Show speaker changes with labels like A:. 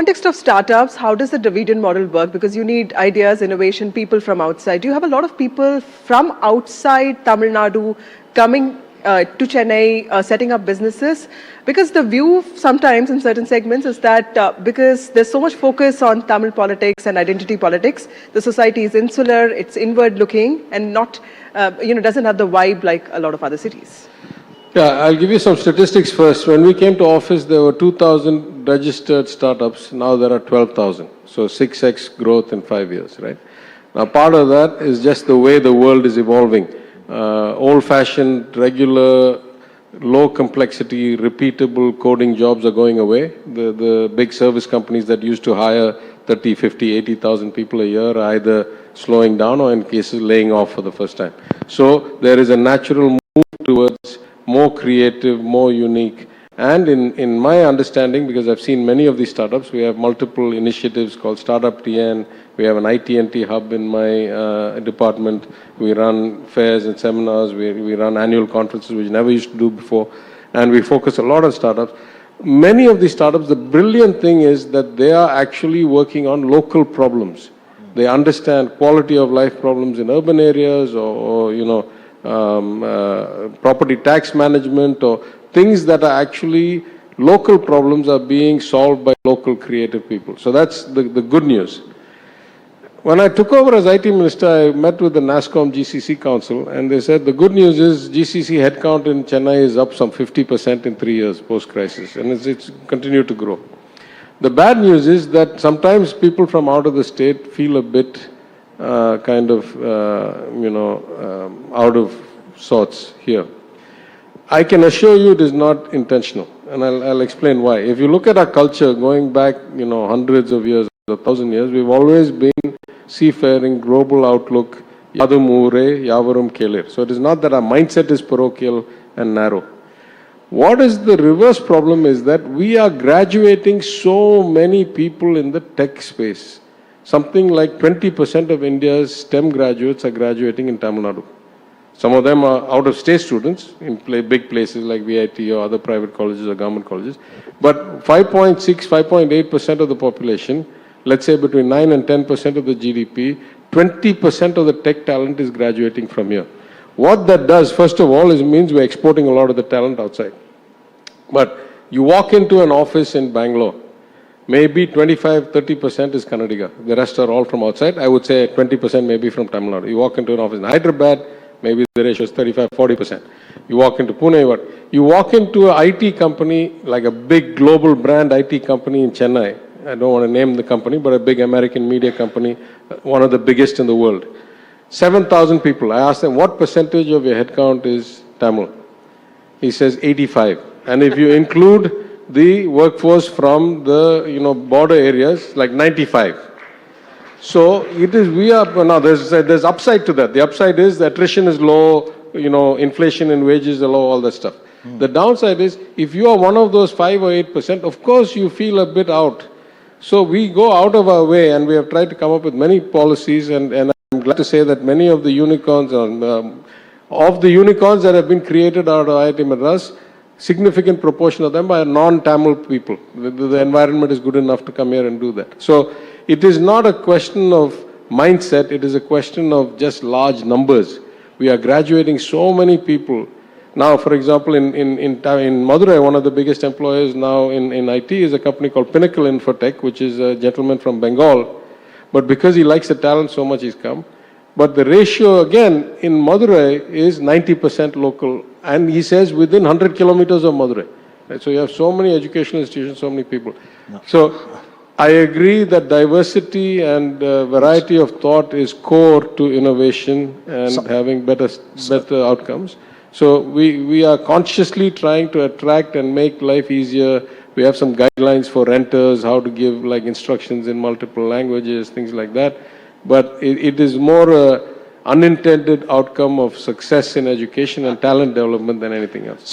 A: context of startups, how does the Dravidian model work? Because you need ideas, innovation, people from outside. Do you have a lot of people from outside Tamil Nadu coming to Chennai, setting up businesses? Because the view sometimes in certain segments is that because there's so much focus on Tamil politics and identity politics, the society is insular, it's inward looking and not, doesn't have the vibe like a lot of other cities.
B: Yeah, I'll give you some statistics first. When we came to office, there were 2,000 registered startups. Now there are 12,000. So 6x growth in 5 years, right? Now part of that is just the way the world is evolving. Old-fashioned, regular, low complexity, repeatable coding jobs are going away. The big service companies that used to hire 30, 50, 80,000 people a year are either slowing down or in cases laying off for the first time. So there is a natural move towards more creative, more unique. And in my understanding, because I've seen many of these startups, we have multiple initiatives called Startup TN. We have an IT&T hub in my department. We run fairs and seminars. We run annual conferences, which we never used to do before. And we focus a lot on startups. Many of these startups, the brilliant thing is that they are actually working on local problems. They understand quality of life problems in urban areas or property tax management or things that are actually local problems are being solved by local creative people. So that's the good news. When I took over as IT Minister, I met with the NASSCOM GCC Council and they said the good news is GCC headcount in Chennai is up some 50% in 3 years post-crisis and it's continued to grow. The bad news is that sometimes people from out of the state feel a bit out of sorts here. I can assure you it is not intentional, and I'll explain why. If you look at our culture going back, hundreds of years, 1,000 years, we've always been seafaring, global outlook, yadum ure, yavarum kelir. So it is not that our mindset is parochial and narrow. What is the reverse problem is that we are graduating so many people in the tech space. Something like 20% of India's STEM graduates are graduating in Tamil Nadu. Some of them are out-of-state students in big places like VIT or other private colleges or government colleges. But 5.6, 5.8% of the population, let's say between 9 and 10% of the GDP, 20% of the tech talent is graduating from here. What that does, first of all, is means we're exporting a lot of the talent outside. But you walk into an office in Bangalore, maybe 25-30% is Kannadiga. The rest are all from outside. I would say 20% maybe from Tamil Nadu. You walk into an office in Hyderabad, maybe the ratio is 35-40%. You walk into Pune, you walk into an IT company, like a big global brand IT company in Chennai. I don't want to name the company, but a big American media company, one of the biggest in the world. 7,000 people. I asked them, what percentage of your headcount is Tamil? He says 85. And if you include the workforce from the border areas, like 95. So it is, now there's upside to that. The upside is the attrition is low, inflation and wages are low, all that stuff. The downside is if you are one of those 5 or 8%, of course you feel a bit out. So we go out of our way and we have tried to come up with many policies and I'm glad to say that many of the unicorns, that have been created out of IIT Madras, significant proportion of them are non-Tamil people. The environment is good enough to come here and do that. So it is not a question of mindset, it is a question of just large numbers. We are graduating so many people. Now, for example, in Madurai, one of the biggest employers now in IT is a company called Pinnacle Infotech, which is a gentleman from Bengal. But because he likes the talent so much, he's come. But the ratio, again, in Madurai is 90% local. And he says within 100 kilometers of Madurai. Right? So you have so many educational institutions, so many people. No. So I agree that diversity and variety of thought is core to innovation and having better outcomes. So we are consciously trying to attract and make life easier. We have some guidelines for renters, how to give instructions in multiple languages, things like that. But it is more an unintended outcome of success in education and talent development than anything else.